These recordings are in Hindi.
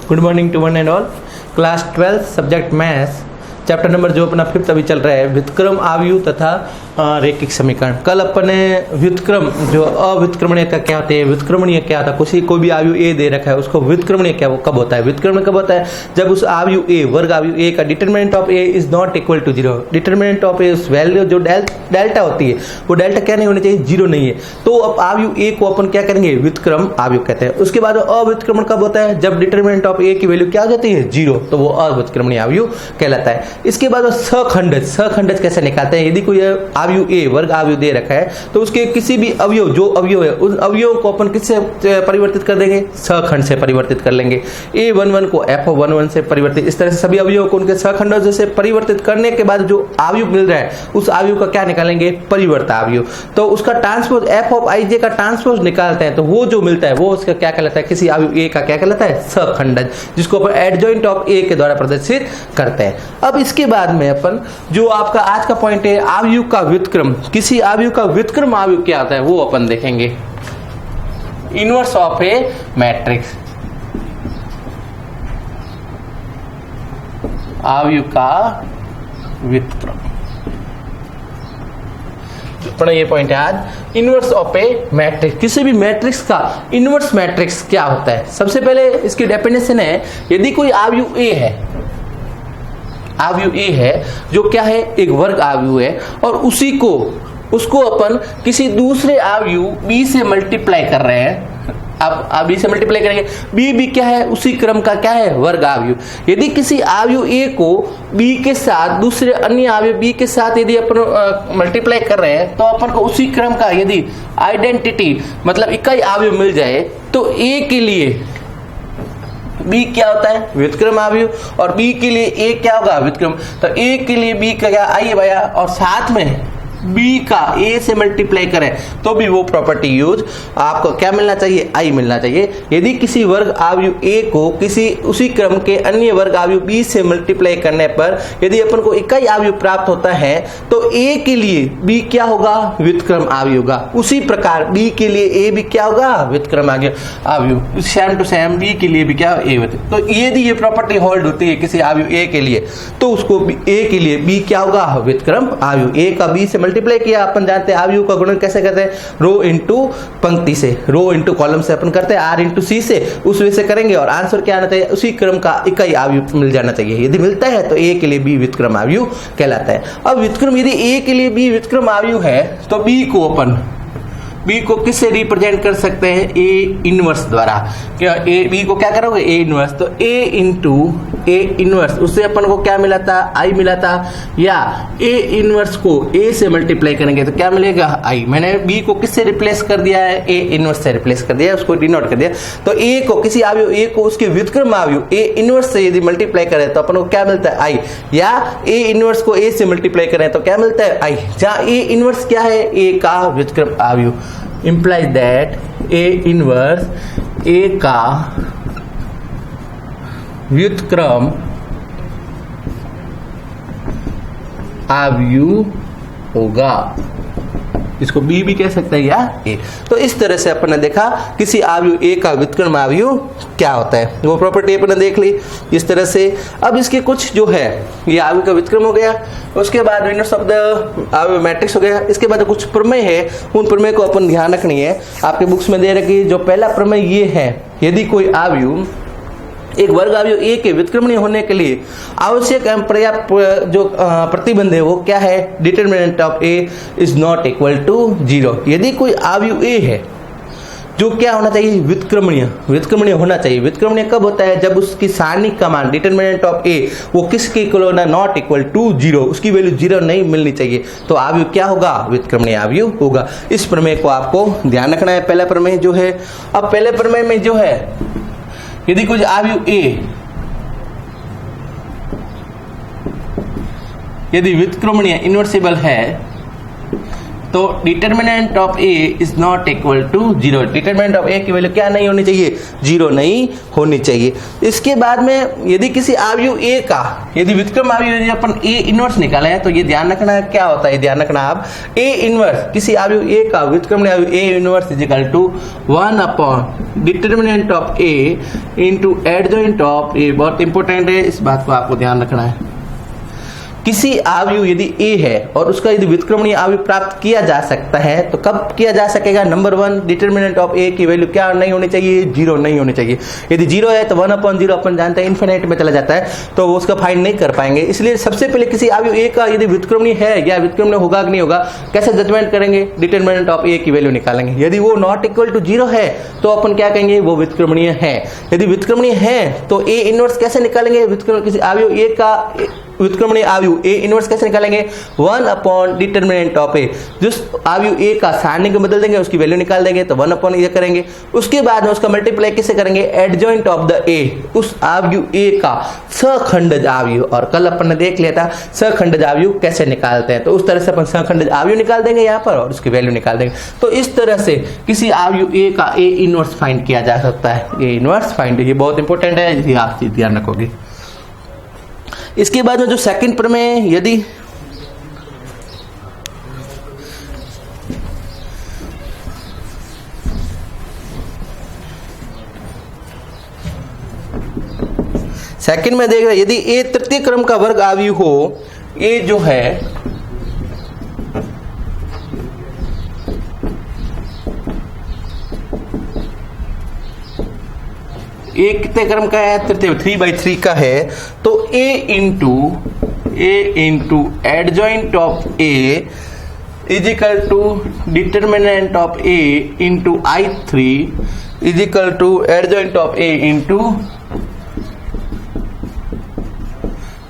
Good morning to one and all. Class 12 subject maths chapter number जो अपना 5th अभी चल रहा है, व्युत्क्रम आव्यूह तथा रैखिक समीकरण। कल अपने व्युत्क्रम जो अव्युत्क्रमणीय का क्या होते हैं, व्युत्क्रमणीय क्या होता है, कोई भी आव्यूह ए दे रखा है उसको व्युत्क्रमणीय क्या वो कब होता है। व्युत्क्रमण कब होता है? जब उस आव्यूह ए, वर्ग आव्यूह ए का determinant of A is not equal to 0। Determinant of A उस वैल्यू जो डेल्टा होती है वो डेल्टा क्या नहीं होनी चाहिए, 0 नहीं है। तो अब आव्यूह ए को अपन क्या करेंगे, व्युत्क्रम आव्यूह कहते हैं। उसके बाद अव्युत्क्रमण कब होता है? जब डिटरमिनेंट ऑफ ए की वैल्यू क्या हो जाती है, 0, तो वो अव्युत्क्रमणीय आव्यूह कहलाता है। इसके बाद सखंडज कैसे निकालते हैं? यदि कोई आव्यूह ए, वर्ग आव्यूह दे रखा है तो उसके किसी भी अवयव, जो अवयव है उन अवयवों को अपन किससे परिवर्तित कर देंगे, सखंड से परिवर्तित कर लेंगे। a11 को f11 से परिवर्तित, इस तरह से सभी अवयवों को उनके सखंडों से परिवर्तित करने के बाद जो आव्यूह मिल रहा है उस आव्यूह का क्या निकालेंगे, परिवर्त आव्यूह। तो उसका ट्रांसपोज f ऑफ ij का ट्रांसपोज निकालते हैं तो वो जो मिलता है वो उसका क्या कहलाता है, किसी आव्यूह ए का क्या कहलाता है, सखंडज, जिसको अपन एडजॉइंट ऑफ ए के द्वारा प्रदर्शित करते हैं। अब इसके बाद में अपन जो आपका आज का पॉइंट है, आव्यूह का व्युत्क्रम, किसी आव्यूह का व्युत्क्रम आव्यूह क्या आता है वो अपन देखेंगे। इनवर्स ऑफ ए मैट्रिक्स, आव्यूह का व्युत्क्रम, अपना ये पॉइंट है आज। इनवर्स ऑफ ए मैट्रिक्स, किसी भी मैट्रिक्स का इनवर्स मैट्रिक्स क्या होता है। सबसे पहले इसकी डेफिनेशन है, यदि कोई आव्यूह ए है, आव्यूह ए है जो क्या है, एक वर्ग आव्यूह है, और उसको अपन किसी दूसरे आव्यूह बी से मल्टीप्लाई कर रहे हैं। अब बी से मल्टीप्लाई करेंगे, बी भी क्या है, उसी क्रम का क्या है, वर्ग आव्यूह। यदि किसी आव्यूह ए को बी के साथ, दूसरे अन्य आव्यूह बी के साथ यदि अपन मल्टीप्लाई कर रहे हैं तो अपन को उसी क्रम का यदि आइडेंटिटी मतलब इकाई आव्यूह मिल जाए तो ए के लिए बी क्या होता है, व्युत्क्रम आव्यूह, और बी के लिए ए क्या होगा, व्युत्क्रम। तो ए के लिए बी का क्या, आई आया, और साथ में बी का ए से मल्टीप्लाई करें तो भी वो प्रॉपर्टी यूज, आपको क्या मिलना चाहिए, आई मिलना चाहिए। यदि किसी वर्ग आव्यूह ए को किसी उसी क्रम के अन्य वर्ग आव्यूह बी से मल्टीप्लाई करने पर यदि अपन को इकाई आव्यूह प्राप्त होता है तो ए के लिए बी क्या होगा, व्युत्क्रम आव्यूह होगा। उसी प्रकार बी के लिए ए भी क्या होगा, व्युत्क्रम आव्यूह। सेम टू सेम बी के लिए भी क्या, ए। तो यदि ये प्रॉपर्टी होल्ड होती है किसी आव्यूह ए के लिए तो उसको ए के लिए बी क्या होगा, व्युत्क्रम आव्यूह। ए का बी से मल्टीप्लाई किया, अपन जानते हैं आव्यूह का गुणन कैसे करते हैं, रो इनटू पंक्ति से, रो इनटू कॉलम से अपन करते हैं, आर इनटू सी से, उस वे से करेंगे और आंसर क्या आना चाहिए, उसी क्रम का इकाई आव्यूह मिल जाना चाहिए। यदि मिलता है तो ए के लिए बी व्युत्क्रम आव्यूह कहलाता है। अब व्युत्क्रम, यदि ए के लिए बी व्युत्क्रम आव्यूह है तो बी को किससे रिप्रेजेंट कर सकते हैं, ए इनवर्स द्वारा। क्या ए बी को क्या करोगे, ए इनवर्स, तो ए इंटू ए इनवर्स, उससे अपन को क्या मिला था, आई मिला था, या ए इनवर्स को ए से मल्टीप्लाई करेंगे तो क्या मिलेगा, आई। मैंने बी को किससे रिप्लेस कर दिया है, ए इनवर्स से रिप्लेस कर दिया, उसको डिनोट कर दिया। तो ए को, किसी आव्यूह ए को उसके व्युत्क्रम आव्यूह ए इनवर्स से यदि मल्टीप्लाई करें तो अपन को क्या मिलता है, आई, या ए इनवर्स को ए से मल्टीप्लाई करें तो क्या मिलता है, आई। जहां ए इनवर्स क्या है, ए का व्युत्क्रम आव्यूह, implies that A inverse A का व्युत्क्रम आव्यूह होगा। इसको बी भी कह सकते हैं या ए। तो इस तरह से अपन ने देखा किसी आव्यूह ए का व्युत्क्रम आव्यूह क्या होता है, वो प्रॉपर्टी अपन ने देख ली इस तरह से। अब इसके कुछ जो है, ये आव्यूह का व्युत्क्रम हो गया, उसके बाद इनवर्स ऑफ द आव्यूह मैट्रिक्स हो गया। इसके बाद कुछ प्रमेय है, उन प्रमेय को अपन ध्यान रखनी है, आपके बुक्स में दे रखी। जो पहला प्रमेय ये है, यदि कोई आव्यूह एक वर्ग आव्यूह ए के व्युत्क्रमणीय होने के लिए आवश्यक एवं पर्याप्त जो प्रतिबंध है वो क्या है, determinant of A is not equal to 0। यदि कोई आव्यूह ए है जो क्या होना चाहिए, व्युत्क्रमणीय होना चाहिए। व्युत्क्रमणीय कब होता है, जब उसकी सारणिक का मान डिटरमिनेंट ऑफ ए वो किसके इक्वल होना, नॉट इक्वल टू 0, उसकी वैल्यू 0 नहीं मिलनी चाहिए, तो आव्यूह क्या होगा, व्युत्क्रमणीय आव्यूह होगा। इस प्रमेय को आपको ध्यान रखना है, पहला प्रमेय जो है। अब पहले प्रमेय में जो है, यदि कुछ आव्यूह ए यदि व्युत्क्रमणीय इन्वर्सिबल है तो determinant of A is not equal to 0। Determinant of A की वैल्यू क्या नहीं होनी चाहिए, 0 नहीं होनी चाहिए। इसके बाद में यदि किसी अवयव ए का यदि व्युत्क्रम अवयव यदि अपन ए इनवर्स निकाले हैं तो ये ध्यान रखना क्या होता है, ध्यान रखना आप ए इनवर्स किसी अवयव ए का व्युत्क्रम अवयव A inverse is equal to 1 upon determinant of A into adjoint of A. बहुत इंपॉर्टेंट है, इस बात को आपको ध्यान रखना है। किसी अवयव यदि ए है और उसका यदि व्युत्क्रमणीय अवयव प्राप्त किया जा सकता है तो कब किया जा सकेगा, नंबर 1 डिटर्मिनेंट ऑफ ए की वैल्यू क्या नहीं होनी चाहिए, 0 नहीं होनी चाहिए। यदि 0 है तो 1/0 अपन जानते हैं इन्फिनिट में चला जाता है, तो उसका फाइंड नहीं कर पाएंगे। इसलिए सबसे पहले किसी अवयव ए का यदि व्युत्क्रमणीय है या व्युत्क्रमणीय होगा कि नहीं होगा, कैसे जजमेंट करेंगे, डिटर्मिनेंट ऑफ ए की वैल्यू निकालेंगे। यदि वो नॉट इक्वल टू 0 है तो अपन क्या कहेंगे, वो व्युत्क्रमणीय है। यदि व्युत्क्रमणीय है तो ए इनवर्स कैसे निकालेंगे, व्युत्क्रम किसी अवयव ए का व्युत्क्रमणीय अवयव ए इनवर्स कैसे निकालेंगे, 1 अपॉन डिटर्मिनेंट ऑफ ए। जिस अवयव ए का सारणी को बदल देंगे उसकी वैल्यू निकाल देंगे तो 1 अपॉन ये करेंगे। उसके बाद में उसका मल्टीप्लाई कैसे करेंगे, एडजॉइंट ऑफ द ए, उस अवयव ए का सखंडज अवयव। और कल अपन ने देख लिया था सखंडज अवयव कैसे निकालते हैं, तो उस तरह से अपन सखंडज अवयव निकाल देंगे यहाँ पर और उसकी वैल्यू निकाल देंगे। तो इस तरह से किसी अवयव ए का ए इनवर्स फाइंड किया जा सकता है। ए इनवर्स फाइंड, ये बहुत इंपॉर्टेंट है, ये आप चीज ध्यान रखोगे। इसके बाद में जो सेकंड प्रमेय, यदि सेकंड में देख रहे हैं, यदि ए तृतीय क्रम का वर्ग अवयव हो, ए जो है ए कितने क्रम का है, तृतीय 3/3 का है। तो A into adjoint of A is equal to determinant of A into I3 is equal to adjoint of A into,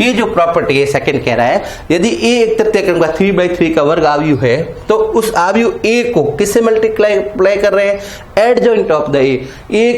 ये जो प्रॉपर्टी है सेकंड कह रहा है, यदि ए एक तृतीय क्रम का 3/3 का वर्ग अवयव है तो उस अवयव ए को किससे मल्टीप्लाई कर रहे हैं, एडजॉइंट ऑफ द ए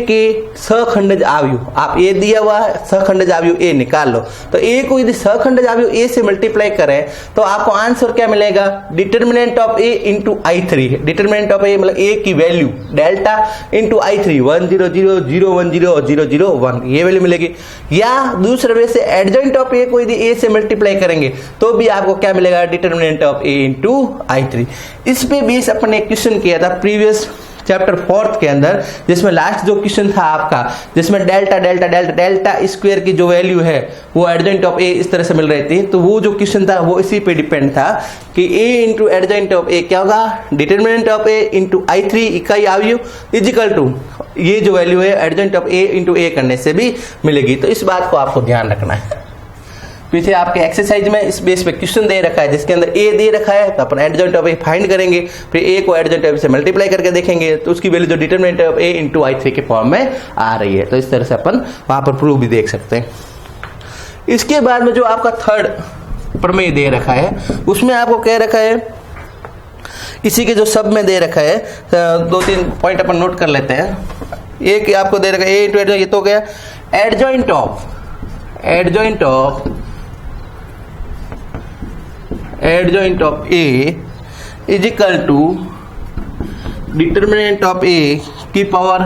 के सखंडज अवयव। आप ए दिया हुआ है, सखंडज अवयव ए निकाल लो। तो ए को यदि सखंडज अवयव ए से मल्टीप्लाई करें तो आपको आंसर क्या मिलेगा, determinant of A into I3। Determinant of A मतलब ए की वैल्यू डेल्टा इंटू I3, 1 0 0 0 1 0 और 0 0 1, ये वैल्यू मिलेगी। या दूसरे वे से एडजॉइंट ऑफ ए को यदि ए से मल्टीप्लाई करेंगे तो भी आपको क्या मिलेगा, determinant of A into I3। इस पे बेस अपन ने क्वेश्चन किया था प्रीवियस चैप्टर 4 के अंदर, जिसमें लास्ट जो क्वेश्चन था आपका, जिसमें डेल्टा स्क्वायर की जो वैल्यू है वो एडजॉइंट ऑफ ए इस तरह से मिल रही थी। तो वो जो क्वेश्चन था वो इसी पे डिपेंड था कि ए इंटू एडजॉइंट ऑफ ए क्या होगा, determinant of A into I3 इकाई अवयव इज इक्वल टू ये जो वैल्यू है एडजॉइंट ऑफ ए इंटू ए करने से भी मिलेगी। तो इस बात को आपको ध्यान रखना है। पीछे आपके एक्सरसाइज में इस बेस पे क्वेश्चन दे रखा है जिसके अंदर ए दे रखा है, तो अपन एडजॉइंट ऑफ ए फाइंड करेंगे, फिर ए को एडजॉइंट ऑफ ए से मल्टीप्लाई करके देखेंगे तो उसकी वैल्यू जो determinant of A into I3 के फॉर्म में आ रही है। तो इस तरह से अपन वहां पर प्रूफ भी देख सकते हैं। इसके बाद में जो आपका थर्ड प्रमेय दे रखा है उसमें आपको कह रखा है, इसी के जो सब में दे रखा है, 2-3 पॉइंट अपन नोट कर लेते हैं। एक आपको दे रखा है ए इंटू एडजॉइंट, ये तो गया adjoint of A is equal to determinant of A की पावर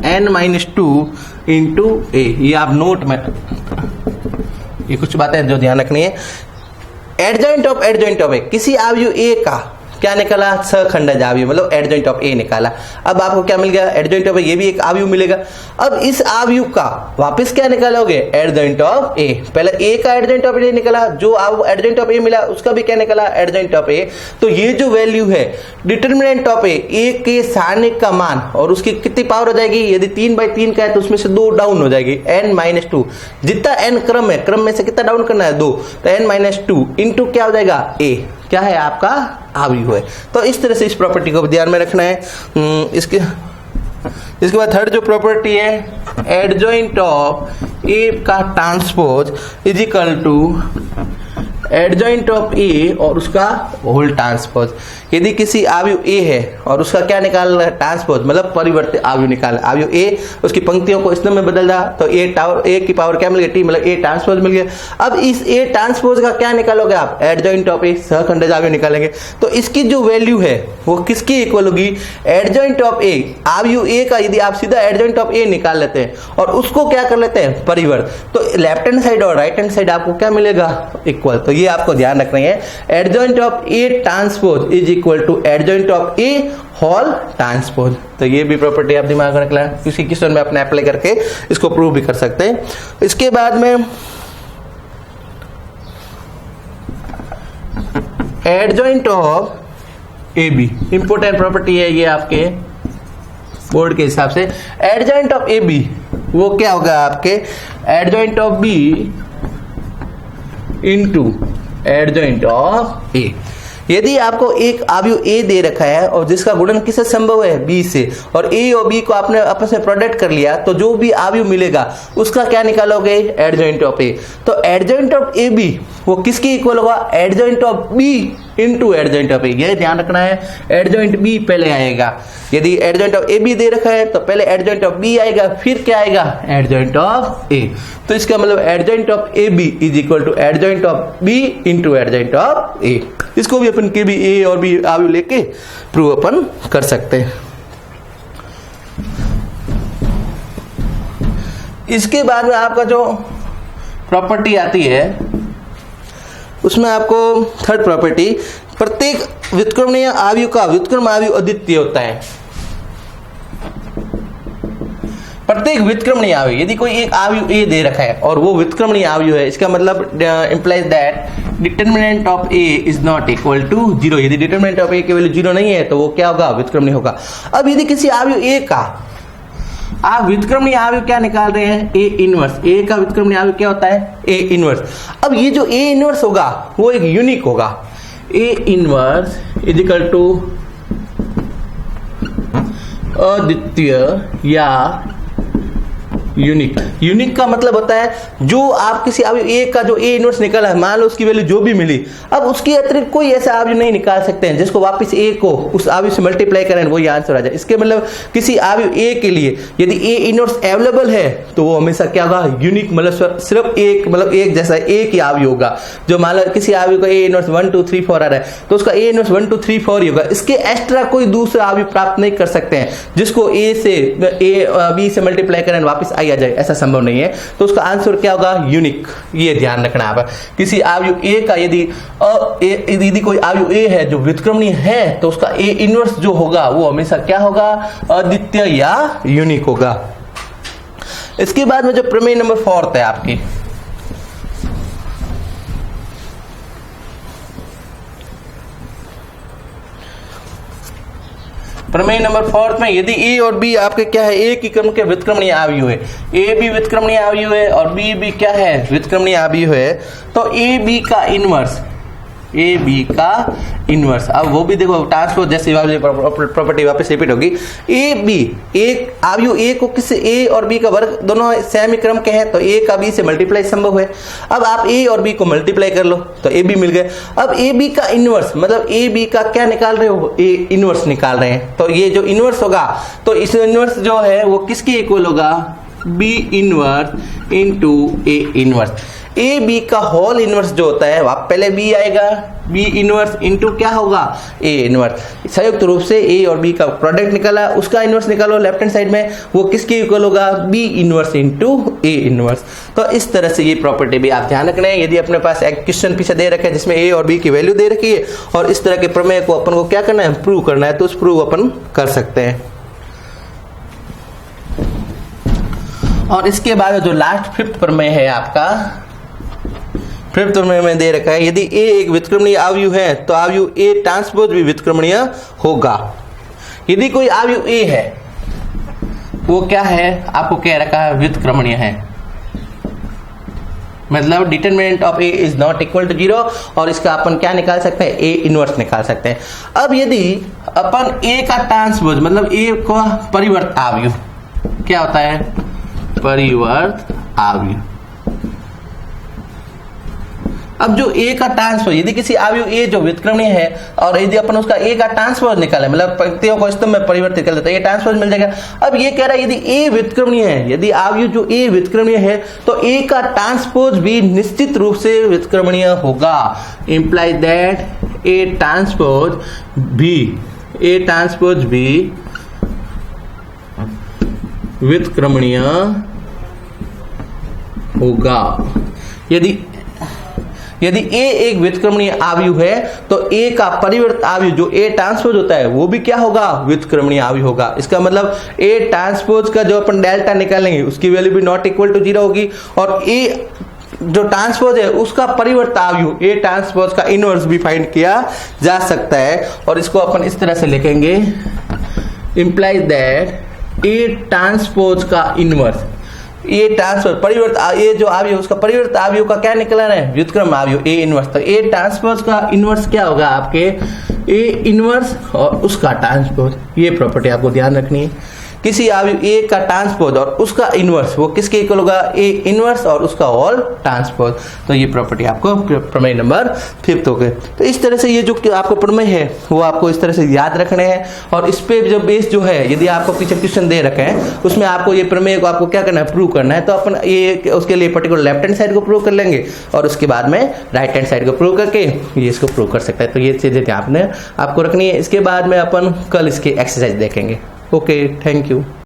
n-2 इंटू ए। ये आप नोट में, ये कुछ बातें जो ध्यान रखनी है। एडजॉइंट ऑफ ए, किसी अवयव ए का क्या निकाला, सखंडज अवयव, मतलब एडजॉइंट ऑफ ए निकाला। अब आपको क्या मिल गया, एडजॉइंट ऑफ ए, ये भी एक अवयव मिलेगा। अब इस अवयव का वापस क्या निकालोगे, एडजॉइंट ऑफ ए। पहले ए का एडजॉइंट ऑफ ए निकाला, जो एडजॉइंट ऑफ ए मिला उसका भी क्या निकाला, एडजॉइंट ऑफ ए। तो ये जो वैल्यू है डिटर्मिनेंट ऑफ ए के सारणिक का मान, और उसकी कितनी पावर हो जाएगी, यदि 3/3 का है तो उसमें से 2 डाउन हो जाएगी, n-2। जितना n क्रम है, क्रम में से कितना डाउन करना है, 2, तो n-2 इंटू क्या हो जाएगा, ए क्या है आपका अवयव है। तो इस तरह से इस प्रॉपर्टी को ध्यान में रखना है। इसके बाद थर्ड जो प्रॉपर्टी है, एडजॉइंट ऑफ ए का transpose is equal to adjoint of A और उसका होल ट्रांसपोज। यदि किसी अवयव ए है और उसका क्या निकालना है, ट्रांसपोज, मतलब परिवर्तित अवयव निकालना, अवयव ए उसकी पंक्तियों को इसमें बदल रहा, तो ए की पावर क्या मिल गई, टी, मतलब ए ट्रांसपोज मिल गया। अब इस ए ट्रांसपोज का क्या निकालोगे आप, एडजॉइंट ऑफ ए, सहखंडज अवयव निकालेंगे। तो इसकी जो वैल्यू है वो किसकी इक्वल होगी, एडजॉइंट ऑफ ए, अवयव ए का यदि आप सीधा एडजॉइंट ऑफ ए निकाल लेते हैं और उसको क्या कर लेते हैं, परिवर्त, तो लेफ्ट हैंड साइड और राइट हैंड साइड आपको क्या मिलेगा, इक्वल। तो ये आपको ध्यान रखना है, adjoint of A transpose is equal to adjoint of A whole transpose. तो ये भी प्रॉपर्टी आप दिमाग में रखना, किसी क्वेश्चन में अपने अप्लाई करके इसको प्रूव भी कर सकते हैं। इसके बाद में adjoint of A B, important property है ये आपके बोर्ड के हिसाब से। एडजॉइंट ऑफ ए बी वो क्या होगा आपके, adjoint of B into adjoint of A. यदि आपको एक अवयव ए दे रखा है और जिसका गुणन किससे संभव है, बी से, और ए और बी को आपने आपस में प्रोडक्ट कर लिया, तो जो भी अवयव मिलेगा उसका क्या निकालोगे, एडजॉइंट ऑफ ए। तो एडजॉइंट ऑफ ए बी वो किसकी इक्वल होगा, adjoint of B into adjoint of A. यह ध्यान रखना है, एडजॉइंट बी पहले आएगा। यदि एडजॉइंट ऑफ ए बी दे रखा है तो पहले एडजॉइंट ऑफ बी आएगा, फिर क्या आएगा, एडजॉइंट ऑफ ए। तो इसका मतलब adjoint of A B is equal to adjoint of B into adjoint of A. इसको भी अपन के भी ए और बी अवयव लेके प्रूव अपन कर सकते हैं। इसके बाद में आपका जो प्रॉपर्टी आती है उसमें आपको थर्ड प्रॉपर्टी, प्रत्येक व्युत्क्रमणीय अवयव का व्युत्क्रम अवयव अद्वितीय होता है। प्रत्येक व्युत्क्रमणीय अवयव, यदि कोई एक अवयव ए दे रखा है और वो व्युत्क्रमणीय अवयव है, इसका मतलब implies that determinant of A is not equal to 0। यदि डिटरमिनेंट ऑफ ए की वैल्यू 0 नहीं है तो वो क्या होगा, व्युत्क्रमणीय होगा। अब यदि किसी अवयव ए का आप व्युत्क्रमणीय अवयव क्या निकाल रहे हैं, ए इनवर्स, ए का व्युत्क्रमणीय अवयव क्या होता है, ए इनवर्स। अब ये जो ए इनवर्स होगा वो एक यूनिक होगा, A inverse is equal to अद्वितीय या यूनिक। यूनिक का मतलब होता है जो आप किसी अवयव ए का जो ए इनवर्स निकाला है, मान लो उसकी वैल्यू जो भी मिली, अब उसके अतिरिक्त कोई ऐसा अवयव नहीं निकाल सकते हैं जिसको वापस ए को उस अवयव से मल्टीप्लाई करें वो ये आंसर आ जाए। इसके मतलब किसी अवयव ए के लिए यदि ए इनवर्स अवेलेबल है तो वो हमेशा क्या होगा, यूनिक, मतलब सिर्फ एक, मतलब एक जैसा एक ही अवयव होगा। जो मान लो किसी अवयव का ए इनवर्स 1 2 3 4 आ रहा है तो उसका ए इनवर्स 1 2 3 4 ही होगा। इसके एक्स्ट्रा कोई दूसरा अवयव प्राप्त नहीं कर सकते हैं जिसको ए से ए बी से मल्टीप्लाई करें वापस आ जाए, ऐसा संभव नहीं है। तो उसका आंसर क्या होगा, यूनिक। ये ध्यान रखना आप, किसी अवयव ए का यदि कोई अवयव ए है जो व्युत्क्रमणीय है तो उसका ए इनवर्स जो होगा वो हमेशा क्या होगा, अद्वितीय या यूनिक होगा। इसके बाद में जो प्रमेय नंबर 4 है आपकी, प्रमेय नंबर 4 में यदि ए और बी आपके क्या है, ए की क्रम के व्युत्क्रमणीय अवयव है, ए भी व्युत्क्रमणीय अवयव है और बी भी क्या है, व्युत्क्रमणीय अवयव है, तो ए बी का इनवर्स, ए बी का इनवर्स, अब वो भी देखो ट्रांसपोज जैसी प्रॉपर्टी वापस रिपीट होगी। ए बी, एक अवयव ए को किससे, ए और बी का वर्ग दोनों सेम ही क्रम के हैं तो ए का बी से मल्टीप्लाई संभव है। अब आप ए और बी को मल्टीप्लाई कर लो तो ए बी मिल गए। अब ए बी का इनवर्स, मतलब ए बी का क्या निकाल रहे हो, ए इनवर्स निकाल रहे हैं, तो ये जो इनवर्स होगा तो इस इनवर्स जो है वो किसके इक्वल होगा, B inverse into A inverse. A B का होल इनवर्स जो होता है वहां पहले बी आएगा, बी इनवर्स इनटू क्या होगा, ए इनवर्स। संयुक्त रूप से ए और बी का प्रोडक्ट निकाला, उसका इनवर्स निकालो लेफ्ट हैंड साइड में, वो किसके इक्वल होगा, B inverse into A inverse. तो इस तरह से ये प्रॉपर्टी भी आप ध्यान रखना है। यदि अपने पास एक क्वेश्चन पीछे दे रखे जिसमें ए और बी की वैल्यू दे रखी है और इस तरह के प्रमेय को अपन को क्या करना है, प्रूव करना है, तो उस प्रूव अपन कर सकते हैं। और इसके बाद जो लास्ट 5th प्रमेय है आपका, 5th प्रमेय में दे रखा है यदि ए एक व्युत्क्रमणीय अवयव है तो अवयव ए ट्रांसपोज भी व्युत्क्रमणीय होगा। यदि कोई अवयव ए है वो क्या है, आपको कह रखा है व्युत्क्रमणीय है, मतलब determinant of A is not equal to 0 और इसका अपन क्या निकाल सकते हैं, ए इनवर्स निकाल सकते हैं। अब यदि अपन ए का ट्रांसपोज मतलब ए का परिवर्त अवयव क्या होता है, परिवर्त अवयव, अब जो ए का ट्रांसपोज, यदि किसी अवयव ए जो व्युत्क्रमणीय है और यदि अपन उसका ए का ट्रांसपोज निकाले, मतलब पंक्तियों को स्तंभ में परिवर्तित कर देते, ये ट्रांसपोज मिल जाएगा। अब ये कह रहा है यदि ए व्युत्क्रमणीय है, यदि अवयव जो ए व्युत्क्रमणीय है तो ए का ट्रांसपोज भी निश्चित रूप से व्युत्क्रमणीय होगा। इंप्लाई दैट ए ट्रांसपोज भी व्युत्क्रमणीय होगा। यदि ए एक व्युत्क्रमणीय अवयव है तो ए का परिवर्त अवयव जो ए ट्रांसपोज होता है वो भी क्या होगा, व्युत्क्रमणीय अवयव होगा। इसका मतलब ए ट्रांसपोज का जो अपन डेल्टा निकालेंगे उसकी वैल्यू भी नॉट इक्वल टू 0 होगी, और ए जो ट्रांसपोज है उसका परिवर्त अवयव ए ट्रांसपोज का इनवर्स भी फाइंड किया जा सकता है। और इसको अपन इस तरह से लिखेंगे, इंप्लाई दैट ए ट्रांसपोज का इनवर्स, ए ट्रांसफर परिवर्त ए जो अवयव उसका परिवर्त अवयव का क्या निकलना है, व्युत्क्रम अवयव ए इनवर्स। तो ए ट्रांसपोज का इनवर्स क्या होगा आपके, ए इनवर्स और उसका ट्रांसपोज। ये प्रॉपर्टी आपको ध्यान रखनी है। किसी अवयव ए का ट्रांसपोज और उसका इनवर्स वो किसके इक्वल होगा, ए इनवर्स और उसका होल ट्रांसपोज। तो ये प्रॉपर्टी आपको प्रमेय नंबर 5 हो गए। तो इस तरह से ये जो आपको प्रमेय है वो आपको इस तरह से याद रखने हैं, और इस पे जो बेस जो है, यदि आपको पीछे क्वेश्चन दे रखे हैं उसमें आपको ये प्रमेय को आपको क्या करना है, प्रूव करना है। तो अपन ये उसके लिए पर्टिकुलर लेफ्ट हैंड साइड को प्रूव कर लेंगे और उसके बाद में राइट हैंड साइड को प्रूव करके ये इसको प्रूव कर सकता है। तो ये चीजें आपने आपको रखनी है। इसके बाद में अपन कल इसकी एक्सरसाइज देखेंगे। Okay, thank you.